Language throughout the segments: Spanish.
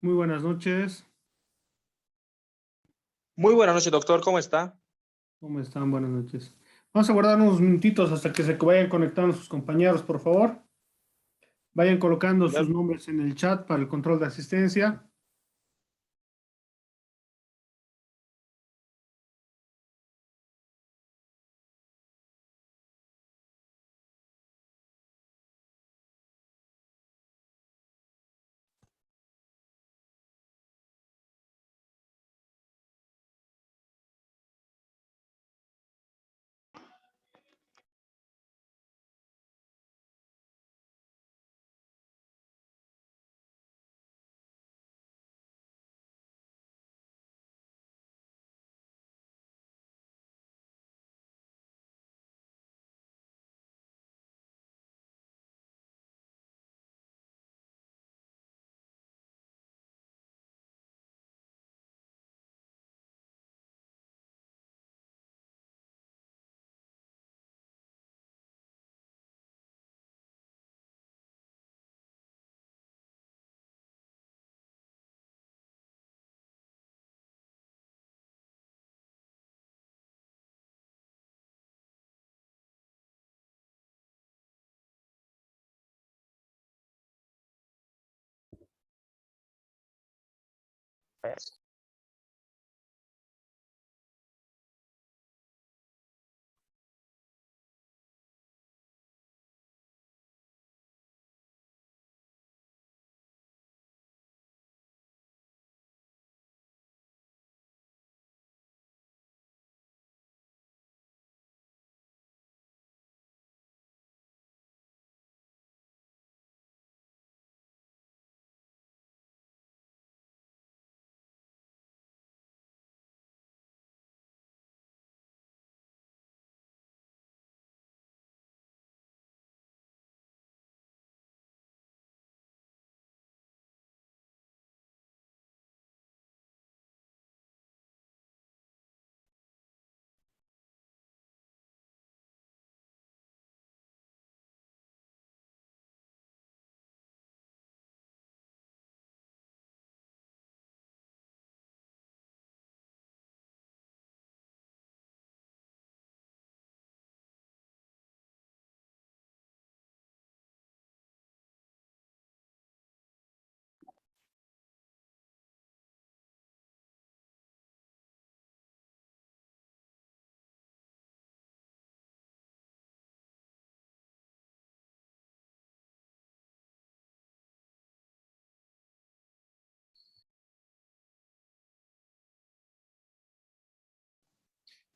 Muy buenas noches. Muy buenas noches, doctor. ¿Cómo está? ¿Cómo están? Buenas noches. Vamos a guardar unos minutitos hasta que se vayan conectando sus compañeros, por favor. Vayan colocando Ya- sus nombres en el chat para el control de asistencia.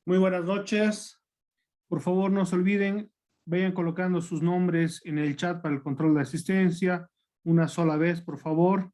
Muy buenas noches. Por favor, no se olviden, vayan colocando sus nombres en el chat para el control de asistencia. Una sola vez, por favor.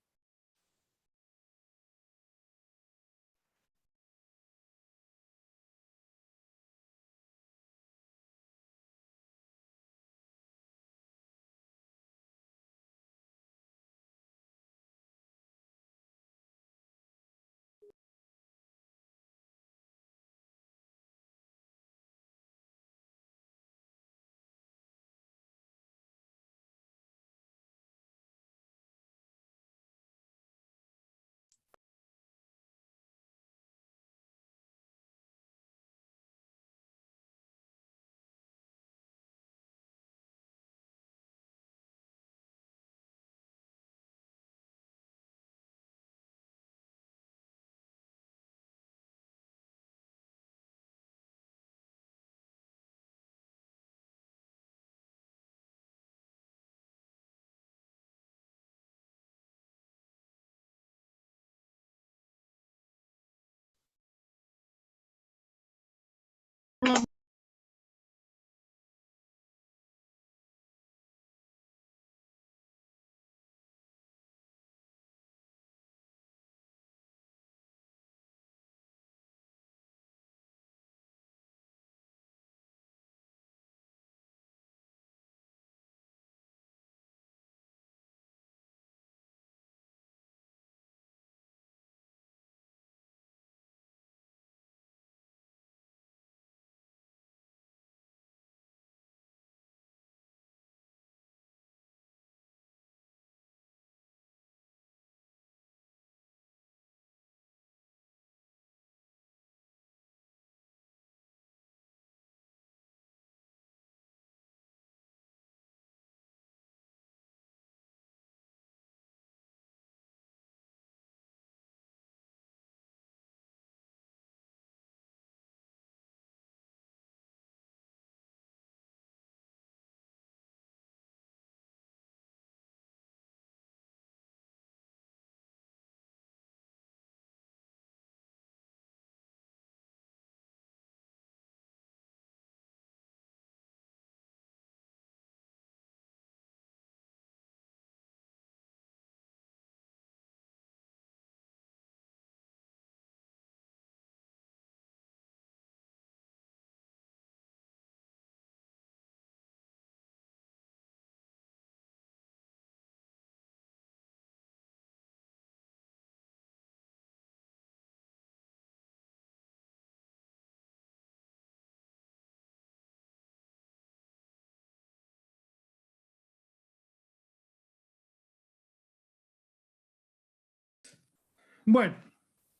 Bueno,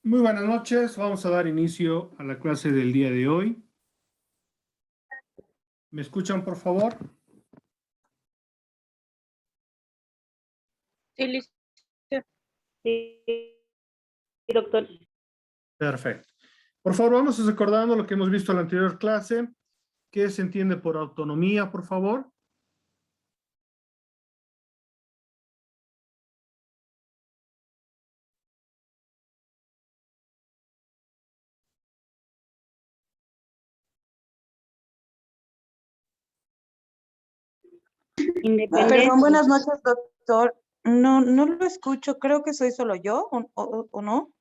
muy buenas noches. Vamos a dar inicio a la clase del día de hoy. ¿Me escuchan, por favor? Sí, listo. Sí, doctor. Perfecto. Por favor, vamos recordando lo que hemos visto en la anterior clase. ¿Qué se entiende por autonomía, por favor? Independencia. Perdón, buenas noches, doctor. No lo escucho, creo que soy solo yo, ¿o no?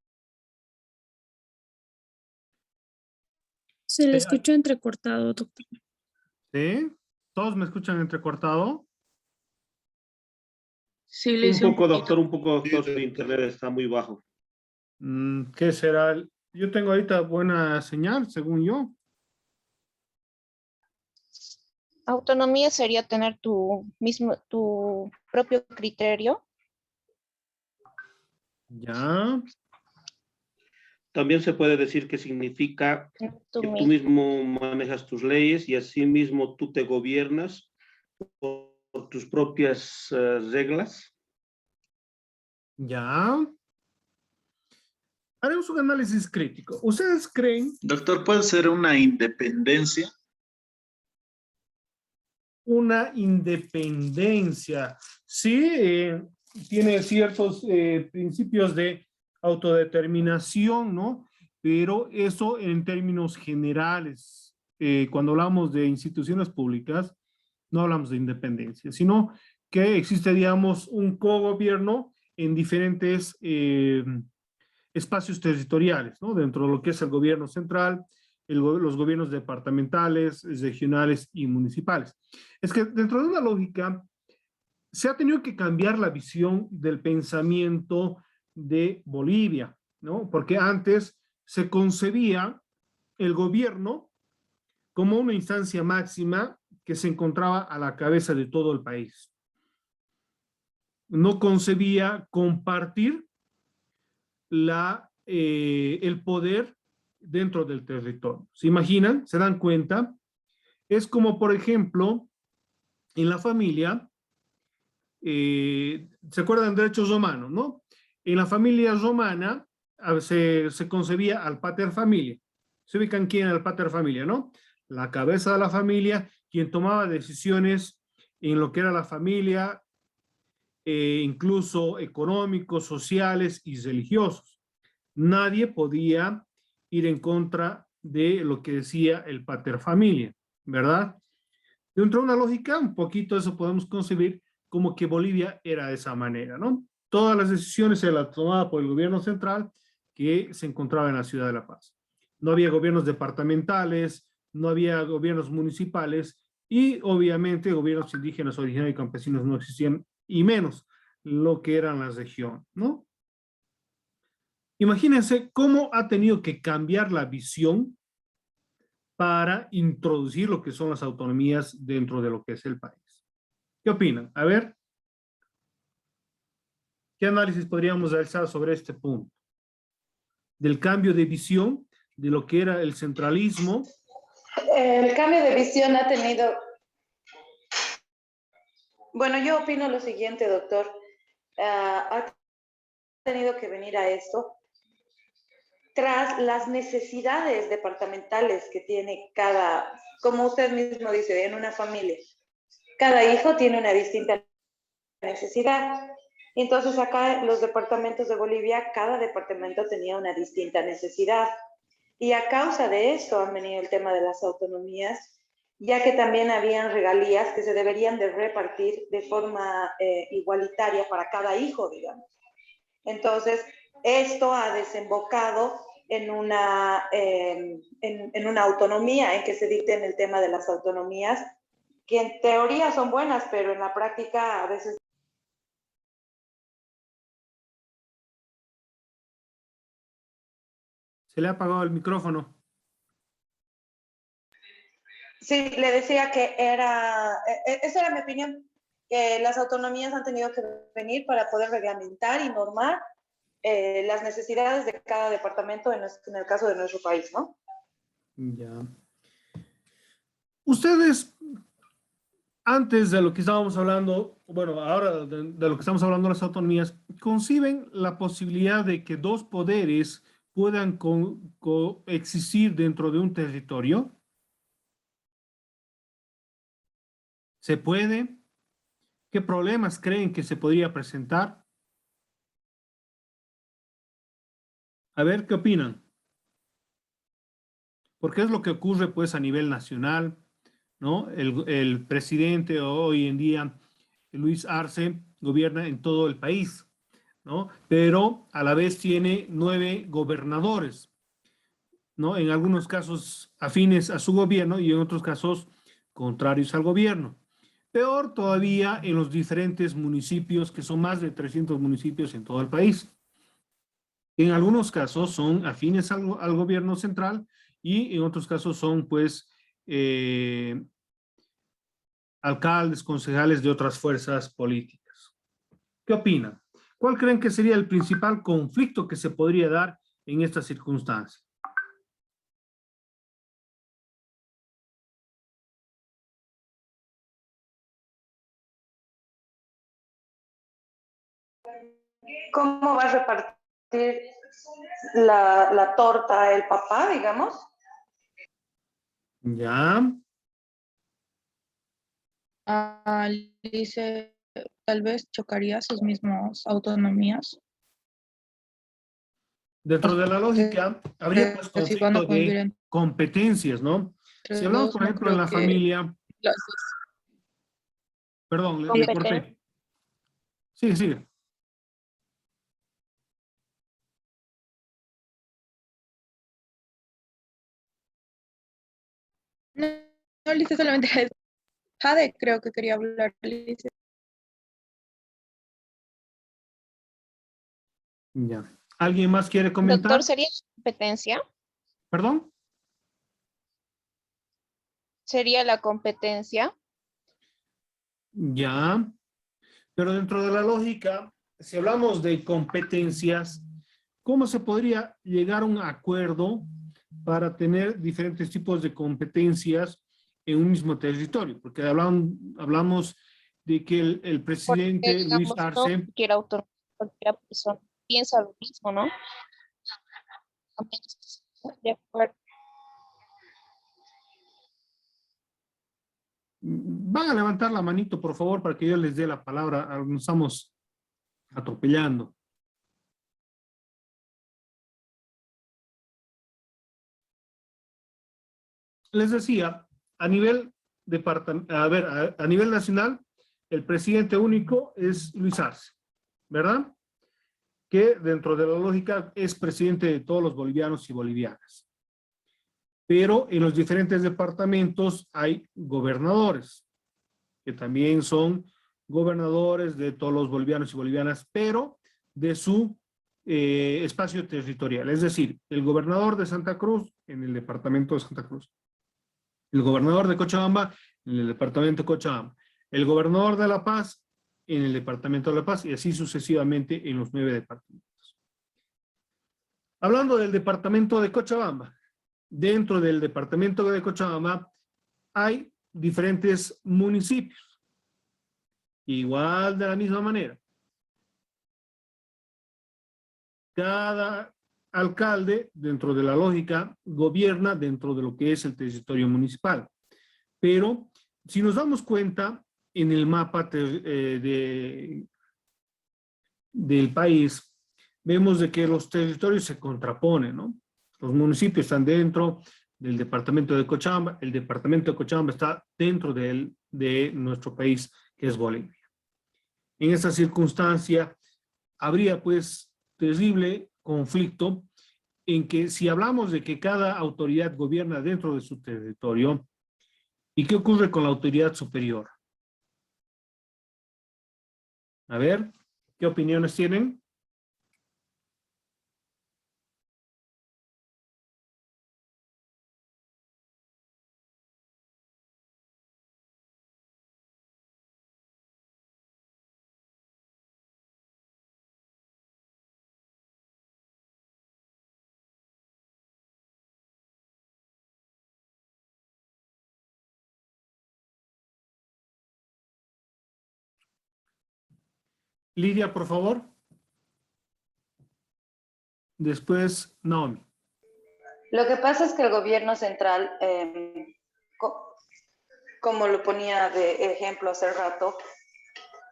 Se le escucha entrecortado, doctor. ¿Sí? ¿Todos me escuchan entrecortado? Sí, Un listo. poco, doctor, su internet está muy bajo. ¿Qué será? Yo tengo ahorita buena señal, según yo. Autonomía sería tener tu propio criterio. Ya. También se puede decir que significa Tú que tú mismo. mismo manejas tus leyes y así mismo tú te gobiernas por tus propias reglas. Ya. Haremos un análisis crítico. ¿Ustedes creen Doctor, ¿puede ser una independencia? una independencia? Sí, tiene ciertos principios de autodeterminación, ¿no? Pero eso en términos generales. Cuando hablamos de instituciones públicas, no hablamos de independencia, sino que existe, digamos, un cogobierno en diferentes espacios territoriales, ¿no? Dentro de lo que es el gobierno central, los gobiernos departamentales, regionales y municipales. Es que dentro de una lógica se ha tenido que cambiar la visión del pensamiento de Bolivia, ¿no? Porque antes se concebía el gobierno como una instancia máxima que se encontraba a la cabeza de todo el país. No concebía compartir el poder dentro del territorio. ¿Se imaginan? ¿Se dan cuenta? Es como, por ejemplo, en la familia, ¿se acuerdan de derechos romanos, no? En la familia romana se concebía al pater familia. ¿Se ubican quién era el pater familia, no? La cabeza de la familia, quien tomaba decisiones en lo que era la familia, incluso económicos, sociales y religiosos. Nadie podía ir en contra de lo que decía el pater familia, ¿verdad? Dentro de una lógica, un poquito eso podemos concebir como que Bolivia era de esa manera, ¿no? Todas las decisiones se las tomaba por el gobierno central que se encontraba en la ciudad de La Paz. No había gobiernos departamentales, no había gobiernos municipales y obviamente gobiernos indígenas, originarios y campesinos no existían, y menos lo que eran las regiones, ¿no? Imagínense cómo ha tenido que cambiar la visión para introducir lo que son las autonomías dentro de lo que es el país. ¿Qué opinan? A ver, ¿qué análisis podríamos realizar sobre este punto? Del cambio de visión de lo que era el centralismo. El cambio de visión ha tenido... Bueno, yo opino lo siguiente, doctor. Ha tenido que venir a esto tras las necesidades departamentales que tiene como usted mismo dice, en una familia. Cada hijo tiene una distinta necesidad. Entonces acá los departamentos de Bolivia, cada departamento tenía una distinta necesidad. Y a causa de esto han venido el tema de las autonomías, ya que también habían regalías que se deberían de repartir de forma igualitaria para cada hijo, digamos. Entonces, esto ha desembocado en una autonomía, en que se dicten el tema de las autonomías, que en teoría son buenas, pero en la práctica a veces... Se le ha apagado el micrófono. Sí, le decía que esa era mi opinión, que las autonomías han tenido que venir para poder reglamentar y normar las necesidades de cada departamento en el caso de nuestro país, ¿no? Ya. Ustedes, antes de lo que estábamos hablando, bueno, ahora de lo que estamos hablando de las autonomías, ¿conciben la posibilidad de que dos poderes puedan coexistir dentro de un territorio? ¿Se puede? ¿Qué problemas creen que se podría presentar? A ver, ¿qué opinan? Porque es lo que ocurre pues a nivel nacional, ¿no? El presidente hoy en día, Luis Arce, gobierna en todo el país, ¿no? Pero a la vez tiene 9 gobernadores, ¿no? En algunos casos afines a su gobierno y en otros casos contrarios al gobierno. Peor todavía en los diferentes municipios, que son más de 300 municipios en todo el país. En algunos casos son afines al gobierno central y en otros casos son, pues, alcaldes, concejales de otras fuerzas políticas. ¿Qué opinan? ¿Cuál creen que sería el principal conflicto que se podría dar en esta circunstancia? ¿Cómo va a repartir la torta el papá, digamos? Ya, Lice tal vez chocaría sus mismas autonomías. dentro de la lógica habría pues Si van a conflicto convivir de competencias, ¿no? Si entre hablamos, dos, por no ejemplo, en creo la que familia, las perdón, le Competen- corté. Sí, sí. no, no, Lice, solamente es Jade, creo que quería hablar, Lice. Ya. ¿Alguien más quiere Doctor, comentar? ¿sería competencia? ¿Perdón? ¿Sería la competencia? Ya. Pero dentro de la lógica, si hablamos de competencias, ¿cómo se podría llegar a un acuerdo para tener diferentes tipos de competencias en un mismo territorio? Porque hablamos de que el Porque, presidente Luis digamos, no Arce, cualquier autor, cualquier persona piensa lo mismo, ¿no? De acuerdo. van a levantar la manito, por favor, para que yo les dé la palabra. Nos estamos atropellando. Les decía, a nivel a nivel nacional, el presidente único es Luis Arce, ¿verdad? Que dentro de la lógica es presidente de todos los bolivianos y bolivianas. Pero en los diferentes departamentos hay gobernadores, que también son gobernadores de todos los bolivianos y bolivianas, pero de su espacio territorial. Es decir, el gobernador de Santa Cruz en el departamento de Santa Cruz, el gobernador de Cochabamba en el departamento de Cochabamba, el gobernador de La Paz en el departamento de La Paz y así sucesivamente en los 9 departamentos. Hablando del departamento de Cochabamba, dentro del departamento de Cochabamba hay diferentes municipios, igual de la misma manera. Cada alcalde, dentro de la lógica, gobierna dentro de lo que es el territorio municipal. Pero si nos damos cuenta en el mapa del país, vemos de que los territorios se contraponen, ¿no? Los municipios están dentro del departamento de Cochabamba, el departamento de Cochabamba está dentro de nuestro país, que es Bolivia. En esa circunstancia, habría pues terrible conflicto en que si hablamos de que cada autoridad gobierna dentro de su territorio, ¿y qué ocurre con la autoridad superior? A ver, ¿qué opiniones tienen? Lidia, por favor. Después, Naomi. Lo que pasa es que el gobierno central, como lo ponía de ejemplo hace rato,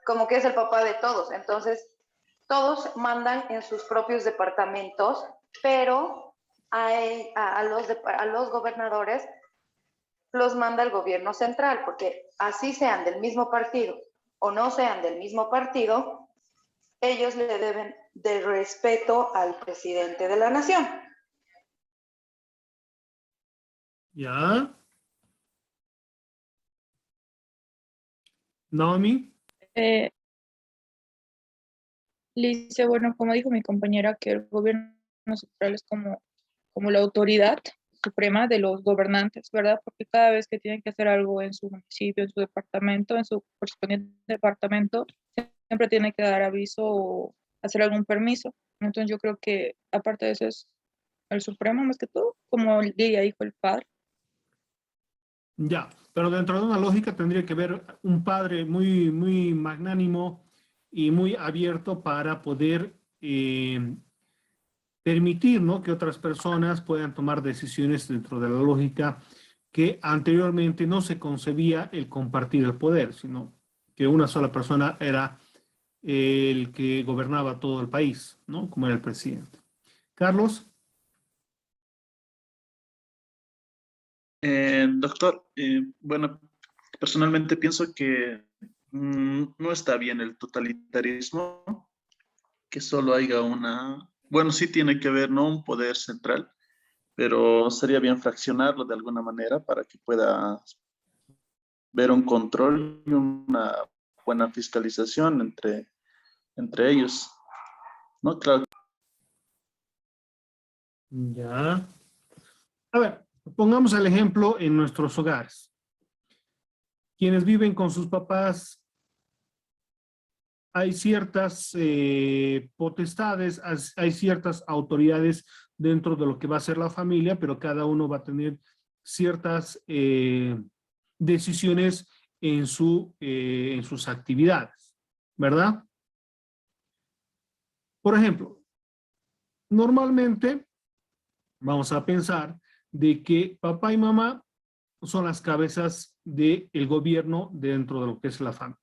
como que es el papá de todos. Entonces, todos mandan en sus propios departamentos, pero a los gobernadores los manda el gobierno central, porque así sean del mismo partido o no sean del mismo partido, ellos le deben de respeto al presidente de la nación. ¿Ya? Naomi. Lice, bueno, como dijo mi compañera, que el gobierno central es como la autoridad suprema de los gobernantes, ¿verdad? Porque cada vez que tienen que hacer algo en su municipio, en su departamento, en su correspondiente departamento, siempre tienen que dar aviso o hacer algún permiso. Entonces yo creo que aparte de eso es el supremo más que todo, como Lidia dijo, el padre. Ya, pero dentro de una lógica tendría que haber un padre muy, muy magnánimo y muy abierto para poder permitir, ¿no?, que otras personas puedan tomar decisiones dentro de la lógica que anteriormente no se concebía el compartir el poder, sino que una sola persona era el que gobernaba todo el país, ¿no?, como era el presidente. Carlos. Doctor, bueno, personalmente pienso que no está bien el totalitarismo, que solo haya bueno, sí tiene que haber, ¿no?, un poder central, pero sería bien fraccionarlo de alguna manera para que pueda haber un control y una buena fiscalización entre ellos, ¿no? Claro. Ya. A ver, pongamos el ejemplo en nuestros hogares. Quienes viven con sus papás, hay ciertas potestades, hay ciertas autoridades dentro de lo que va a ser la familia, pero cada uno va a tener ciertas decisiones en sus actividades, ¿verdad? Por ejemplo, normalmente vamos a pensar de que papá y mamá son las cabezas del gobierno dentro de lo que es la familia.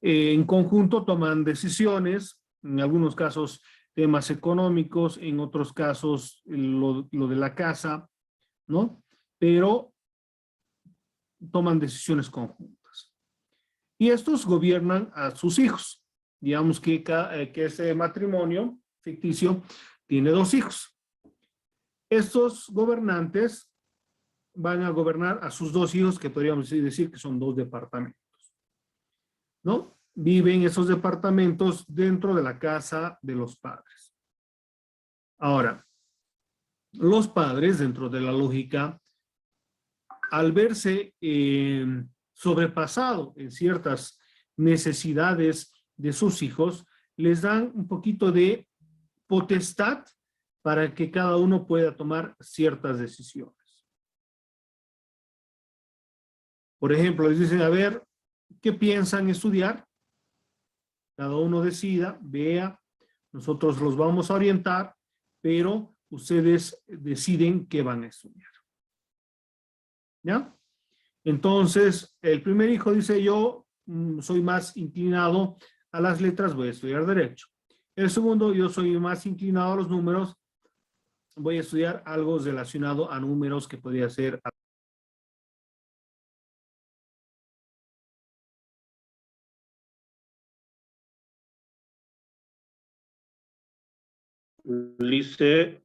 En conjunto toman decisiones, en algunos casos temas económicos, en otros casos lo de la casa, ¿no? Pero toman decisiones conjuntas. Y estos gobiernan a sus hijos. Digamos que ese matrimonio ficticio tiene 2 hijos. Estos gobernantes van a gobernar a sus 2 hijos, que podríamos decir que son 2 departamentos, ¿no? Viven esos departamentos dentro de la casa de los padres. Ahora, los padres, dentro de la lógica, al verse sobrepasado en ciertas necesidades de sus hijos, les dan un poquito de potestad para que cada uno pueda tomar ciertas decisiones. Por ejemplo, les dicen, a ver, ¿qué piensan estudiar? Cada uno decida, vea, nosotros los vamos a orientar, pero ustedes deciden qué van a estudiar. ¿Ya? Entonces, el primer hijo dice, yo soy más inclinado a las letras, voy a estudiar derecho. El segundo, yo soy más inclinado a los números, voy a estudiar algo relacionado a números que podría ser. Lice,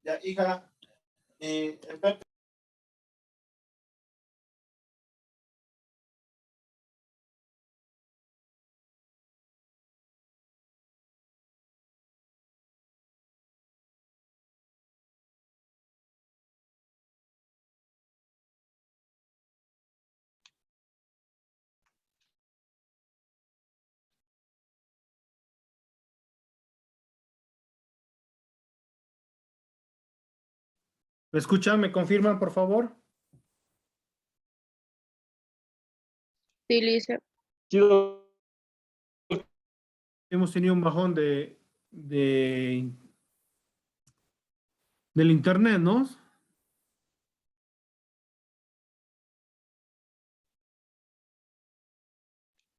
Ya, hija, espérate. ¿Me escuchan? ¿Me confirman, por favor? Sí, Lice. Sí, Hemos tenido un bajón del internet, ¿no?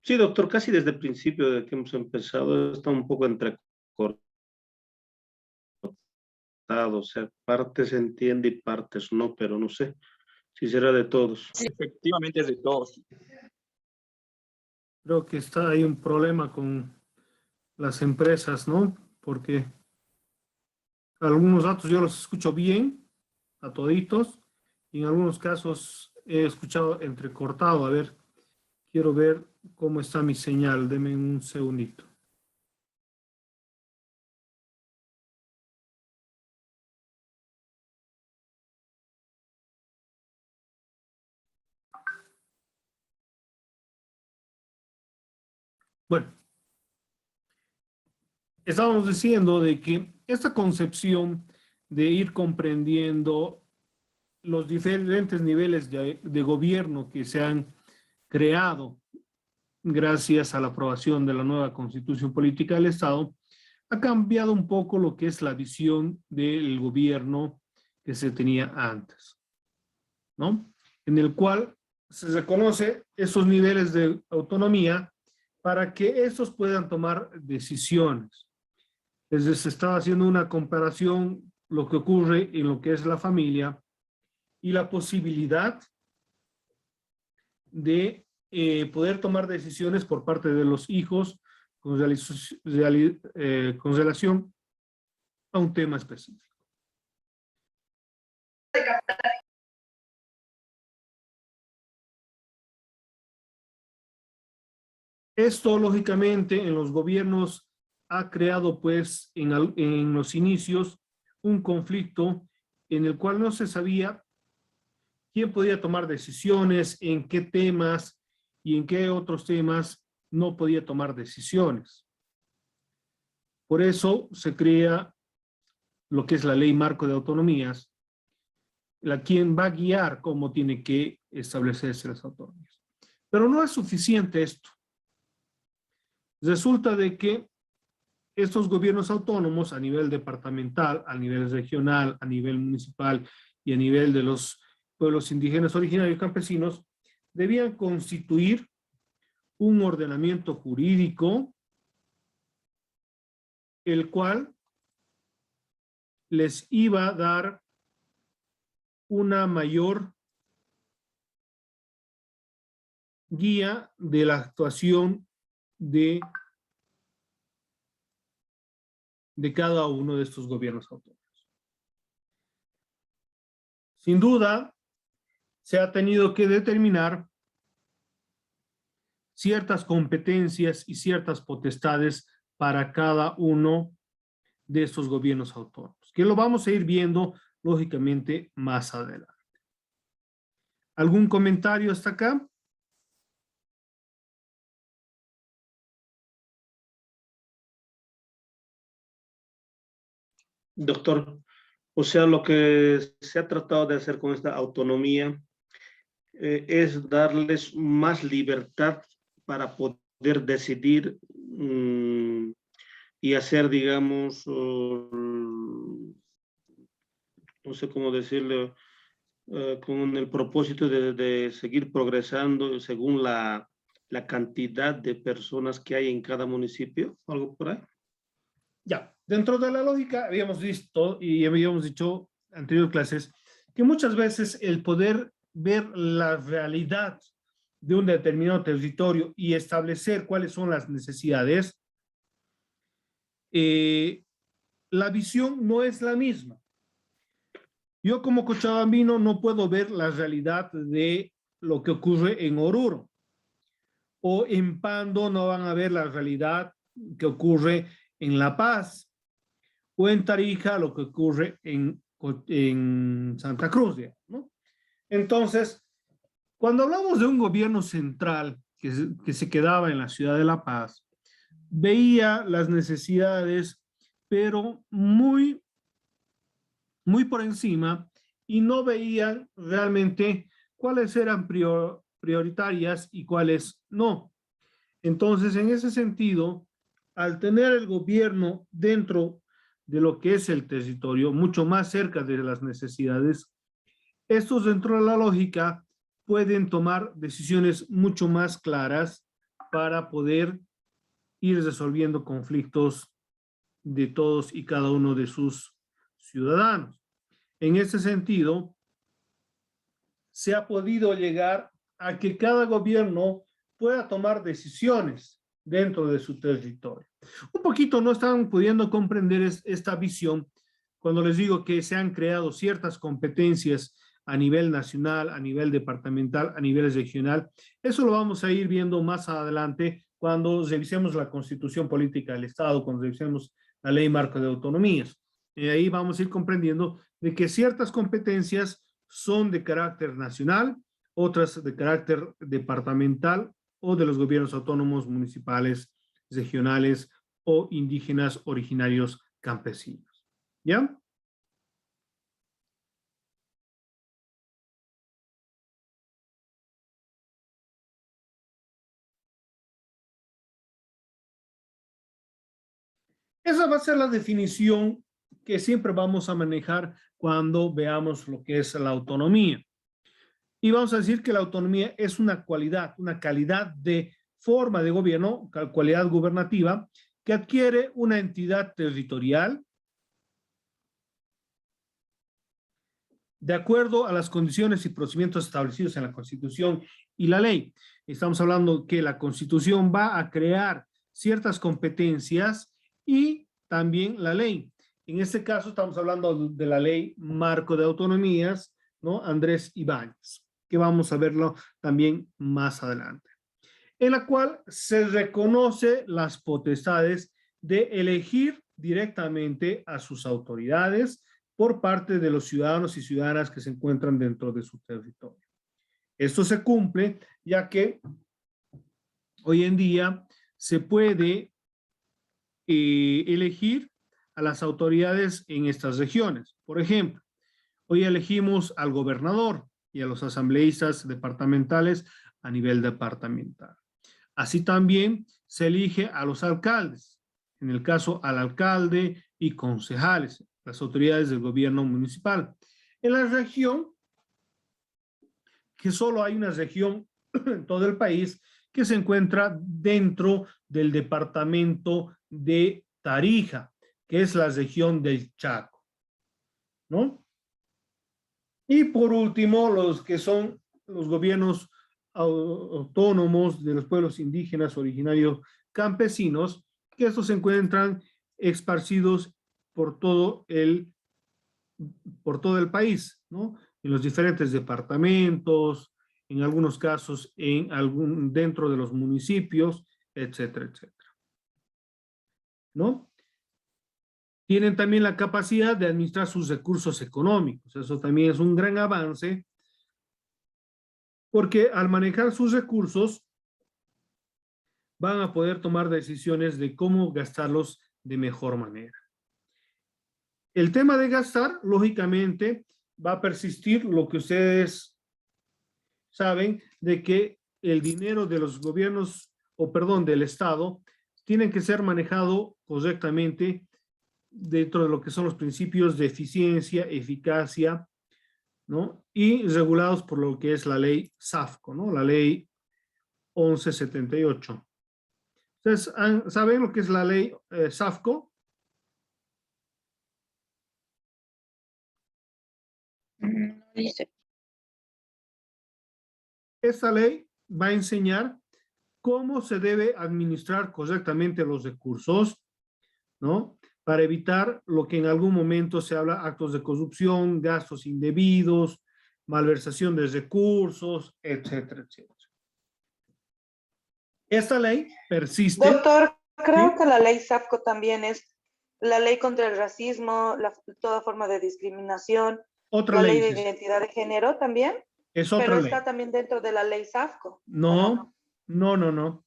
Sí, doctor, casi desde el principio de que hemos empezado está un poco entrecortado, o sea, partes entiende y partes no, pero no sé si será de todos. efectivamente es de todos. Creo que está ahí un problema con las empresas, ¿no? Porque algunos datos yo los escucho bien, a toditos, y en algunos casos he escuchado entrecortado. A ver, quiero ver cómo está mi señal. Deme un segundito. Bueno, estábamos diciendo de que esta concepción de ir comprendiendo los diferentes niveles de gobierno que se han creado gracias a la aprobación de la nueva Constitución Política del Estado, ha cambiado un poco lo que es la visión del gobierno que se tenía antes, ¿no? En el cual se reconoce esos niveles de autonomía para que estos puedan tomar decisiones. Entonces se estaba haciendo una comparación lo que ocurre en lo que es la familia y la posibilidad de poder tomar decisiones por parte de los hijos con relación a un tema específico. Esto, lógicamente, en los gobiernos ha creado, pues, en los inicios, un conflicto en el cual no se sabía quién podía tomar decisiones, en qué temas y en qué otros temas no podía tomar decisiones. Por eso se crea lo que es la Ley Marco de Autonomías, la quien va a guiar cómo tiene que establecerse las autonomías. Pero no es suficiente esto. Resulta de que estos gobiernos autónomos a nivel departamental, a nivel regional, a nivel municipal y a nivel de los pueblos indígenas originarios campesinos, debían constituir un ordenamiento jurídico el cual les iba a dar una mayor guía de la actuación de cada uno de estos gobiernos autónomos. Sin duda, se ha tenido que determinar ciertas competencias y ciertas potestades para cada uno de estos gobiernos autónomos, que lo vamos a ir viendo, lógicamente, más adelante. ¿Algún comentario hasta acá? Doctor, o sea, lo que se ha tratado de hacer con esta autonomía es darles más libertad para poder decidir y hacer, digamos, no sé cómo decirlo, con el propósito de seguir progresando según la cantidad de personas que hay en cada municipio, algo por ahí. Ya, dentro de la lógica habíamos visto y habíamos dicho en anteriores clases que muchas veces el poder ver la realidad de un determinado territorio y establecer cuáles son las necesidades, la visión no es la misma. Yo como cochabambino no puedo ver la realidad de lo que ocurre en Oruro, o en Pando no van a ver la realidad que ocurre en La Paz, o en Tarija lo que ocurre en Santa Cruz, ¿no? Entonces, cuando hablamos de un gobierno central que se quedaba en la ciudad de La Paz, veía las necesidades, pero muy por encima y no veían realmente cuáles eran prioritarias y cuáles no. Entonces, en ese sentido, al tener el gobierno dentro de lo que es el territorio, mucho más cerca de las necesidades, estos dentro de la lógica pueden tomar decisiones mucho más claras para poder ir resolviendo conflictos de todos y cada uno de sus ciudadanos. En ese sentido, se ha podido llegar a que cada gobierno pueda tomar decisiones dentro de su territorio. Un poquito no están pudiendo comprender esta visión cuando les digo que se han creado ciertas competencias a nivel nacional, a nivel departamental, a nivel regional. Eso lo vamos a ir viendo más adelante cuando revisemos la Constitución Política del Estado, cuando revisemos la Ley Marco de Autonomías. Ahí vamos a ir comprendiendo de que ciertas competencias son de carácter nacional, otras de carácter departamental o de los gobiernos autónomos municipales, regionales o indígenas originarios campesinos. ¿Ya? Esa va a ser la definición que siempre vamos a manejar cuando veamos lo que es la autonomía. Y vamos a decir que la autonomía es una cualidad, una calidad de forma de gobierno, cualidad gubernativa, que adquiere una entidad territorial de acuerdo a las condiciones y procedimientos establecidos en la Constitución y la ley. Estamos hablando que la Constitución va a crear ciertas competencias y también la ley. En este caso estamos hablando de la ley Marco de Autonomías, ¿no? Andrés Ibáñez, que vamos a verlo también más adelante, en la cual se reconoce las potestades de elegir directamente a sus autoridades por parte de los ciudadanos y ciudadanas que se encuentran dentro de su territorio. Esto se cumple ya que hoy en día se puede elegir a las autoridades en estas regiones. Por ejemplo, hoy elegimos al gobernador y a los asambleístas departamentales a nivel departamental. Así también se elige a los alcaldes, en el caso al alcalde y concejales, las autoridades del gobierno municipal. En la región, que solo hay una región en todo el país que se encuentra dentro del departamento de Tarija, que es la región del Chaco, ¿no? Y por último, los que son los gobiernos autónomos de los pueblos indígenas originarios campesinos, que estos se encuentran esparcidos por todo el país, ¿no? En los diferentes departamentos, en algunos casos dentro de los municipios, etcétera, etcétera, ¿no? Tienen también la capacidad de administrar sus recursos económicos. Eso también es un gran avance, porque al manejar sus recursos van a poder tomar decisiones de cómo gastarlos de mejor manera. El tema de gastar, lógicamente, va a persistir lo que ustedes saben de que el dinero de los gobiernos, del Estado, tienen que ser manejado correctamente dentro de lo que son los principios de eficiencia, eficacia, ¿no? Y regulados por lo que es la ley SAFCO, ¿no? La ley 1178. Entonces, ¿saben lo que es la ley SAFCO? No dice. Esta ley va a enseñar cómo se debe administrar correctamente los recursos, ¿no? Para evitar lo que en algún momento se habla, actos de corrupción, gastos indebidos, malversación de recursos, etcétera, etcétera. Esta ley persiste. Doctor, creo ¿sí? que la ley SAFCO también es la ley contra el racismo, toda forma de discriminación, Otra la ley ley de identidad de género también, es otra pero ley. está también dentro de la ley SAFCO. No, no.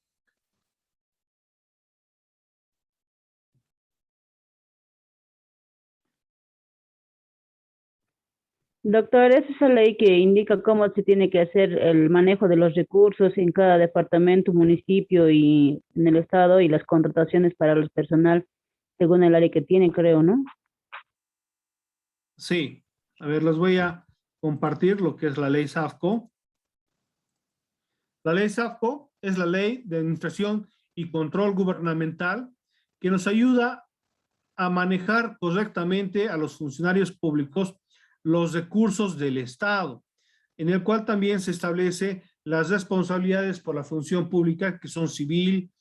Doctor, es esa ley que indica cómo se tiene que hacer el manejo de los recursos en cada departamento, municipio y en el estado y las contrataciones para el personal según el área que tiene, creo, ¿no? Sí, a ver, les voy a compartir lo que es la ley SAFCO. La ley SAFCO es la ley de administración y control gubernamental que nos ayuda a manejar correctamente a los funcionarios públicos los recursos del Estado, en el cual también se establece las responsabilidades por la función pública que son civil,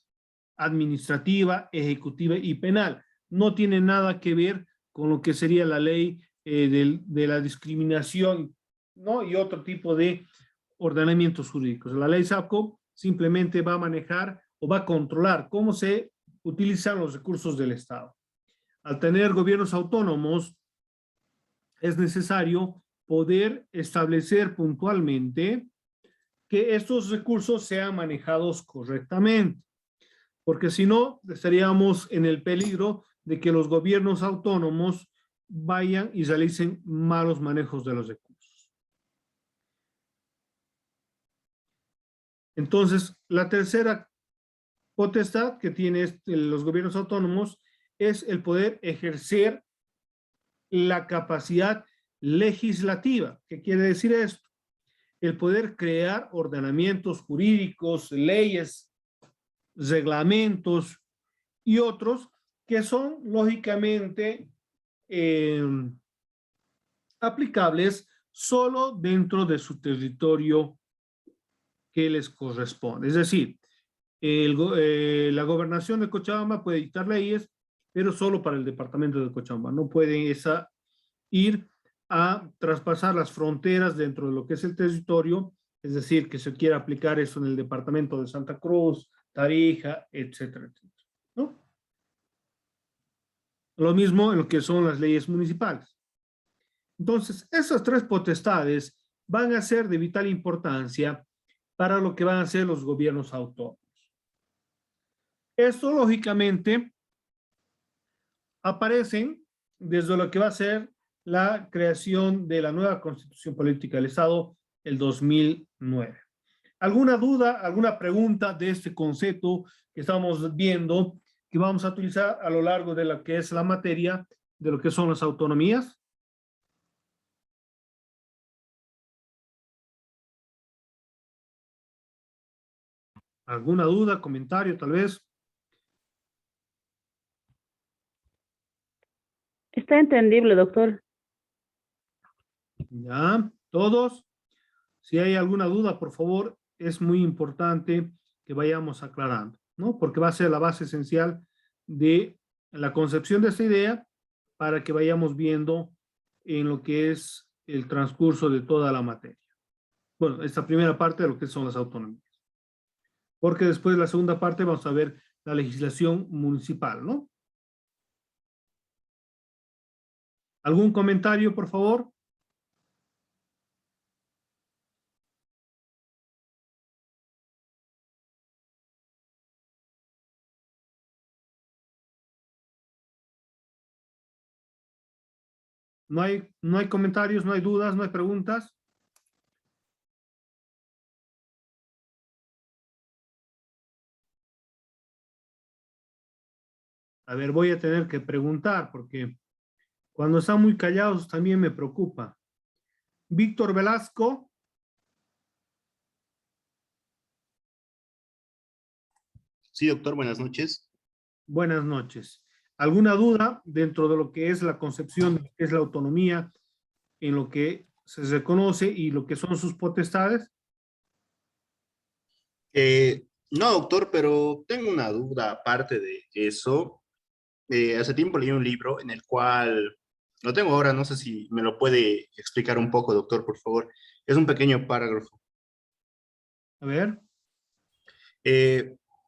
administrativa, ejecutiva y penal. No tiene nada que ver con lo que sería la ley de la discriminación, ¿no? Y otro tipo de ordenamientos jurídicos. La ley SAFCO simplemente va a manejar o va a controlar cómo se utilizan los recursos del Estado. Al tener gobiernos autónomos, es necesario poder establecer puntualmente que estos recursos sean manejados correctamente, porque si no, estaríamos en el peligro de que los gobiernos autónomos vayan y realicen malos manejos de los recursos. Entonces, la tercera potestad que tienen los gobiernos autónomos es el poder ejercer la capacidad legislativa. ¿Qué quiere decir esto? El poder crear ordenamientos jurídicos, leyes, reglamentos y otros que son lógicamente aplicables solo dentro de su territorio que les corresponde. Es decir, la gobernación de Cochabamba puede dictar leyes, pero solo para el departamento de Cochabamba. No puede ir a traspasar las fronteras dentro de lo que es el territorio, es decir, que se quiera aplicar eso en el departamento de Santa Cruz, Tarija, etcétera, etcétera, ¿no? Lo mismo en lo que son las leyes municipales. Entonces, esas tres potestades van a ser de vital importancia para lo que van a ser los gobiernos autónomos. Esto, lógicamente, aparecen desde lo que va a ser la creación de la nueva Constitución Política del Estado, el 2009. ¿Alguna duda, alguna pregunta de este concepto que estamos viendo, que vamos a utilizar a lo largo de lo que es la materia de lo que son las autonomías? ¿Alguna duda, comentario, tal vez? Está entendible, doctor. Ya, todos. Si hay alguna duda, por favor, es muy importante que vayamos aclarando, ¿no? Porque va a ser la base esencial de la concepción de esta idea para que vayamos viendo en lo que es el transcurso de toda la materia. Bueno, esta primera parte de lo que son las autonomías. Porque después la segunda parte vamos a ver la legislación municipal, ¿no? ¿Algún comentario, por favor? No hay comentarios, no hay dudas, no hay preguntas. A ver, voy a tener que preguntar porque cuando están muy callados también me preocupa. Víctor Velasco. Sí, doctor, buenas noches. Buenas noches. ¿Alguna duda dentro de lo que es la concepción de lo que es la autonomía, en lo que se reconoce y lo que son sus potestades? No, doctor, pero tengo una duda aparte de eso. Hace tiempo leí un libro en el cual, lo tengo ahora, no sé si me lo puede explicar un poco, doctor, por favor. Es un pequeño párrafo. A ver.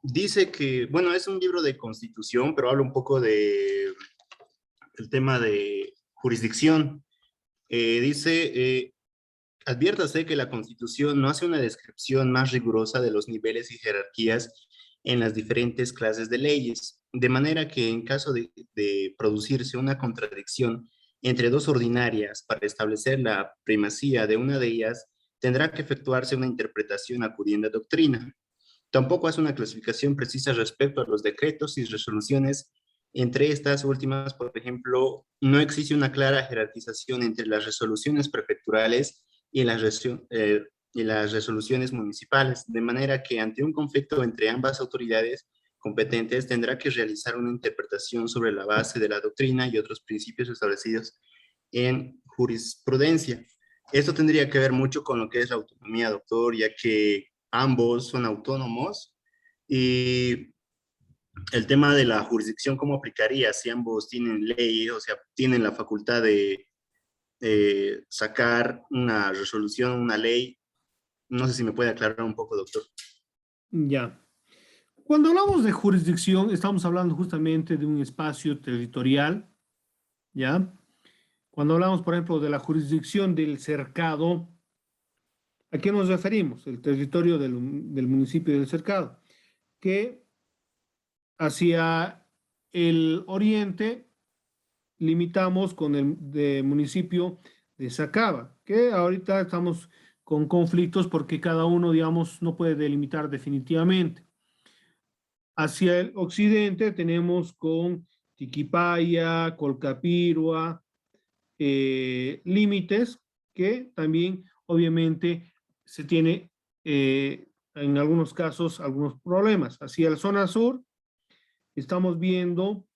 Dice que, bueno, es un libro de constitución, pero habla un poco de el tema de jurisdicción. Dice, adviértase que la Constitución no hace una descripción más rigurosa de los niveles y jerarquías en las diferentes clases de leyes, de manera que en caso de producirse una contradicción entre dos ordinarias para establecer la primacía de una de ellas, tendrá que efectuarse una interpretación acudiendo a doctrina. Tampoco hace una clasificación precisa respecto a los decretos y resoluciones. Entre estas últimas, por ejemplo, no existe una clara jerarquización entre las resoluciones prefecturales y las resoluciones municipales, de manera que ante un conflicto entre ambas autoridades competentes tendrá que realizar una interpretación sobre la base de la doctrina y otros principios establecidos en jurisprudencia. Esto tendría que ver mucho con lo que es la autonomía, doctor, ya que ambos son autónomos y el tema de la jurisdicción, ¿cómo aplicaría si ambos tienen ley, o sea, tienen la facultad de sacar una resolución, una ley? No sé si me puede aclarar un poco, doctor. Ya. Cuando hablamos de jurisdicción, estamos hablando justamente de un espacio territorial, ¿ya? Cuando hablamos, por ejemplo, de la jurisdicción del cercado, ¿a qué nos referimos? El territorio del municipio del cercado, que hacia el oriente limitamos con el municipio de Sacaba, que ahorita estamos con conflictos porque cada uno, digamos, no puede delimitar definitivamente. Hacia el occidente tenemos con Tiquipaya, Colcapirua, límites que también obviamente se tiene en algunos casos algunos problemas. Hacia la zona sur estamos viendo